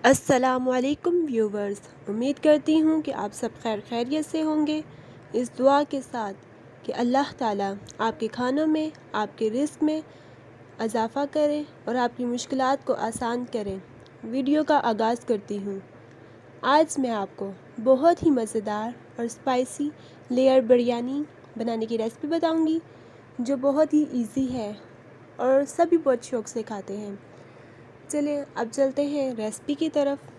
अस्सलामुअलैकुम व्यूवर्स, उम्मीद करती हूँ कि आप सब खैरियत से होंगे। इस दुआ के साथ कि अल्लाह ताला आपके खानों में, आपके रिस्क में इजाफ़ा करें और आपकी मुश्किलात को आसान करें। वीडियो का आगाज़ करती हूँ। आज मैं आपको बहुत ही मज़ेदार और स्पाइसी लेयर बिरयानी बनाने की रेसिपी बताऊँगी, जो बहुत ही इजी है और सभी बहुत शौक़ से खाते हैं। चलिए अब चलते हैं रेसिपी की तरफ।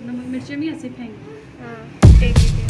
नमक मिर्चें भी ऐसे फेंक। हाँ, एक एक